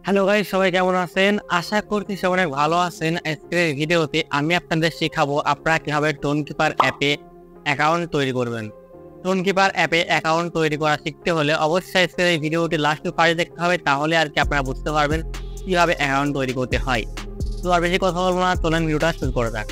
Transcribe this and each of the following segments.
Hello guys, সবাই কেমন আছেন? আশা করছি সবাই অনেক ভালো আছেন। আজকের এই ভিডিওতে আমি আপনাদের শেখাবো আপনারা কিভাবে টোনকিপার অ্যাপে অ্যাকাউন্ট তৈরি করবেন। টোনকিপার অ্যাপে অ্যাকাউন্ট তৈরি করা শিখতে হলে অবশ্যই আজকের এই ভিডিওটি লাস্ট টু ফার্স্ট দেখতে হবে, তাহলে আর কি আপনারা বুঝতে পারবেন কিভাবে অ্যাকাউন্ট তৈরি করতে হয়। তো আর বেশি কথা বলবো না, চলেন ভিডিওটা শুরু করা যাক।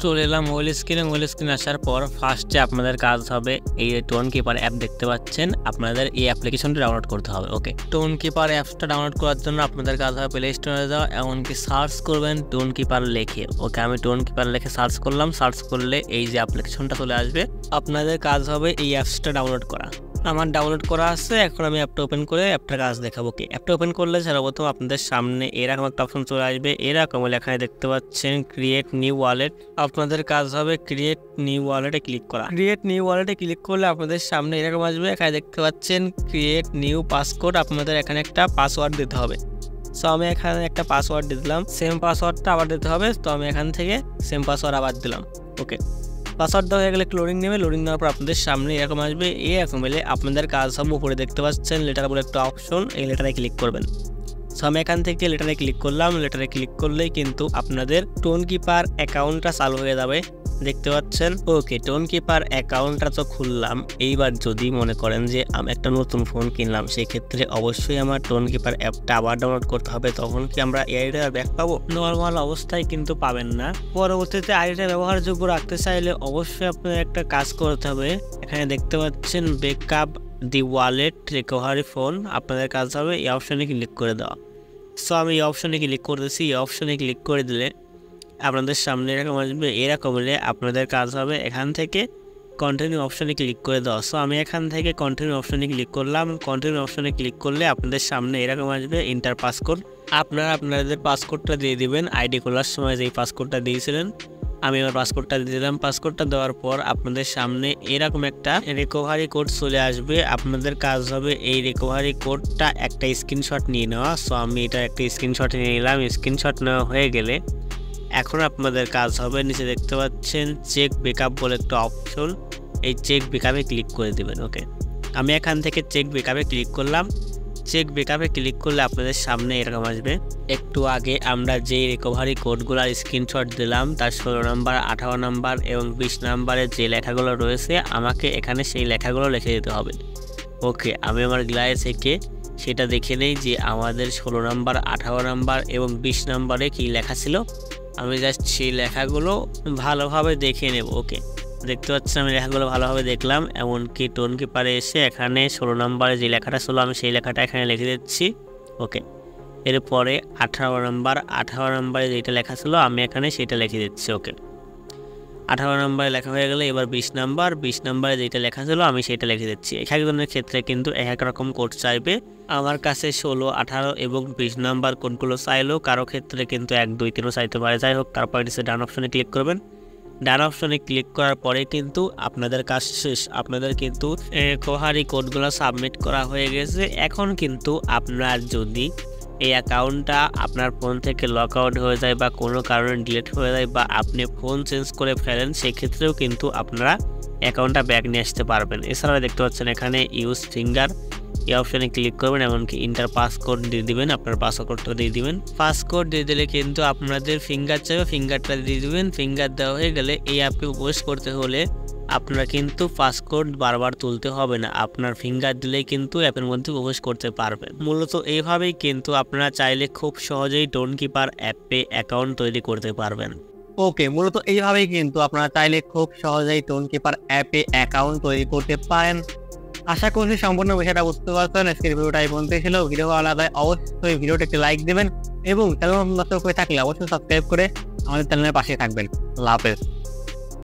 চলে এলাম মোবাইল স্ক্রিনে আসার পর ফার্স্টে আপনাদের কাজ হবে এই টোনকিপার অ্যাপ দেখতে পাচ্ছেন, আপনাদের এই অ্যাপ্লিকেশনটা ডাউনলোড করতে হবে। ওকে, টোনকিপার অ্যাপসটা ডাউনলোড করার জন্য আপনাদের কাজ হবে প্লে স্টোরে যাওয়া, এমনকি সার্চ করবেন টোনকিপার লেখে। ওকে, আমি টোনকিপার লেখে সার্চ করলাম। সার্চ করলে এই যে অ্যাপ্লিকেশনটা চলে আসবে। আপনাদের কাজ হবে এই অ্যাপসটা ডাউনলোড করা। আমার ডাউনলোড করা আছে, এখন আমি অ্যাপটা ওপেন করে অ্যাপটার কাজ দেখাবো। কি অ্যাপটা ওপেন করলে সর্বপ্রথম আপনাদের সামনে এরকম একটা অপশন চলে আসবে। এরকম লেখায় দেখতে পাচ্ছেন ক্রিয়েট নিউ ওয়ালেট। আপনাদের কাজ হবে ক্রিয়েট নিউ ওয়ালেটে ক্লিক করা। ক্রিয়েট নিউ ওয়ালেটে ক্লিক করলে আপনাদের সামনে এরকম আসবে। এখানে দেখতে পাচ্ছেন ক্রিয়েট নিউ পাসওয়ার্ড। আপনাদের এখানে একটা পাসওয়ার্ড দিতে হবে। সো আমি এখানে একটা পাসওয়ার্ড দিলাম, সেম পাসওয়ার্ডটা আবার দিতে হবে। তো আমি এখান থেকে সেম পাসওয়ার্ড আবার দিলাম। ওকে, পাসওয়ার্ড দেওয়া হয়ে গেলে লোডিং নেবে। লোডিং নেওয়ার পর আপনাদের সামনে এরকম আসবে। এরকম এলে আপনাদের কাজ সব উপরে দেখতে পাচ্ছেন লেটার বলে একটা অপশন, এই লেটারে ক্লিক করবেন। সো আমি এখান থেকে লেটারে ক্লিক করলাম। লেটারে ক্লিক করলেই কিন্তু আপনাদের টোনকিপার অ্যাকাউন্টটা চালু হয়ে যাবে, দেখতে পাচ্ছেন। ওকে, টোনকিপার অ্যাকাউন্টটা তো খুললাম। এইবার যদি মনে করেন যে আমি একটা নতুন ফোন কিনলাম, সেই ক্ষেত্রে অবশ্যই আমার টোনকিপার অ্যাপটা আবার ডাউনলোড করতে হবে। তখন কি আমরা এই আইডিটা ব্যাক পাবো? নর্মাল অবস্থায় কিন্তু পাবেন না। পরবর্তীতে আইডিটা ব্যবহারযোগ্য রাখতে চাইলে অবশ্যই আপনার একটা কাজ করতে হবে। এখানে দেখতে পাচ্ছেন ব্যাকআপ দি ওয়ালেট রিকভারি ফোন। আপনাদের কাজ হবে এই অপশনে ক্লিক করে দেওয়া। সো আমি এই অপশনে ক্লিক করতেছি। এই অপশনে ক্লিক করে দিলে আপনাদের সামনে এরকম আসবে। এরকম হলে আপনাদের কাজ হবে এখান থেকে কন্টিনিউ অপশনে ক্লিক করে দেওয়া। সো আমি এখান থেকে কন্টিনিউ অপশনে ক্লিক করলাম। কন্টিনিউ অপশনে ক্লিক করলে আপনাদের সামনে এরকম আসবে ইন্টার পাসকোড। আপনারা আপনাদের পাসকোডটা দিয়ে দিবেন। আইডি খোলার সময় যেই পাসকোডটা দিয়েছিলেন, আমি আমার পাসকোডটা দিয়ে দিলাম। পাসকোডটা দেওয়ার পর আপনাদের সামনে এরকম একটা রিকভারি কোড চলে আসবে। আপনাদের কাজ হবে এই রিকভারি কোডটা একটা স্ক্রিনশট নিয়ে নেওয়া। সো আমি এটা একটা স্ক্রিনশট নিয়ে নিলাম। স্ক্রিনশট নেওয়া হয়ে গেলে এখন আপনাদের কাজ হবে নিচে দেখতে পাচ্ছেন চেক ব্যাকআপ বলে একটা অপশন, এই চেক ব্যাকআপে ক্লিক করে দেবেন। ওকে, আমি এখান থেকে চেক ব্যাকআপে ক্লিক করলাম। চেক ব্যাকআপে ক্লিক করলে আপনাদের সামনে এরকম আসবে। একটু আগে আমরা যে রিকভারি কোডগুলোর স্ক্রিনশট দিলাম তার 16 নাম্বার, 18 নাম্বার এবং 20 নাম্বারের যে লেখাগুলো রয়েছে আমাকে এখানে সেই লেখাগুলো লিখে দিতে হবে। ওকে, আমি আমার গ্লাসে থেকে সেটা দেখে নেই যে আমাদের 16 নাম্বার, 18 নাম্বার এবং 20 নাম্বারে কী লেখা ছিল। আমি জাস্ট সেই লেখাগুলো ভালোভাবে দেখে নেব। ওকে, দেখতে পাচ্ছেন আমি লেখাগুলো ভালোভাবে দেখলাম। এমনকি টোনকিপারে এসে এখানে 16 নম্বরে যে লেখাটা ছিল আমি সেই লেখাটা এখানে লিখে দিচ্ছি। ওকে, এরপরে 18 নম্বরে যেটা লেখা ছিল আমি এখানে সেটা লিখে দিচ্ছি। ওকে, 18 নম্বরে লেখা হয়ে গেলে এবার 20 নম্বরে যেটা লেখা ছিল আমি সেটা লিখে দিচ্ছি। এক একজনের ক্ষেত্রে কিন্তু এক রকম কোড চাইবে। আমার কাছে 16, 18 এবং 20 নাম্বার কোডগুলো চাইলো, কারো ক্ষেত্রে কিন্তু 1, 2, 3 চাইতে পারে। যাই হোক, তারপর নিচে ডান অপশনে ক্লিক করবেন। ডান অপশনে ক্লিক করার পরে কিন্তু আপনাদের কাজ শেষ। আপনাদের কিন্তু রিকভারি কোডগুলো সাবমিট করা হয়ে গেছে। এখন কিন্তু আপনার যদি এই অ্যাকাউন্টটা আপনার ফোন থেকে লক আউট হয়ে যায় বা কোনো কারণে ডিলিট হয়ে যায় বা আপনি ফোন চেঞ্জ করে ফেলেন, সেক্ষেত্রেও কিন্তু আপনারা অ্যাকাউন্টটা ব্যাক নিয়ে আসতে পারবেন। এছাড়াও দেখতে পাচ্ছেন এখানে ইউজ ফিঙ্গার, এই অপশানে ক্লিক করবেন। এমনকি ইন্টার পাসকোড দিয়ে দিবেন, আপনার পাসকোডটা দিয়ে দিবেন। পাসকোড দিয়ে দিলে কিন্তু আপনাদের ফিঙ্গার চাইবে, ফিঙ্গারটা দিয়ে দিবেন। ফিঙ্গার দেওয়া হয়ে গেলে এই অ্যাপে প্রবেশ করতে হলে আপনারা কিন্তু পাসকোড বারবার তুলতে হবে না, আপনার ফিঙ্গার দিলেই কিন্তু অ্যাপের মধ্যে প্রবেশ করতে পারবেন। মূলত এইভাবেই কিন্তু আপনারা চাইলে খুব সহজেই টোনকিপার অ্যাপে অ্যাকাউন্ট তৈরি করতে পারবেন। ওকে, মূলত এইভাবেই কিন্তু আপনারা চাইলে খুব সহজেই টোনকিপার অ্যাপে অ্যাকাউন্ট তৈরি করতে পারেন। আশা করছি সম্পূর্ণ বিষয়টা বুঝতে পারছেন। আজকের ভিডিওটা এই পর্যন্ত ছিল। ভিডিও ভালো লাগলে অবশ্যই ভিডিওটা একটি লাইক দেবেন এবং চ্যানেল নতুন করে থাকলে অবশ্যই সাবস্ক্রাইব করে আমাদের চ্যানেলের পাশে থাকবেন। আল্লাহ হাফেজ।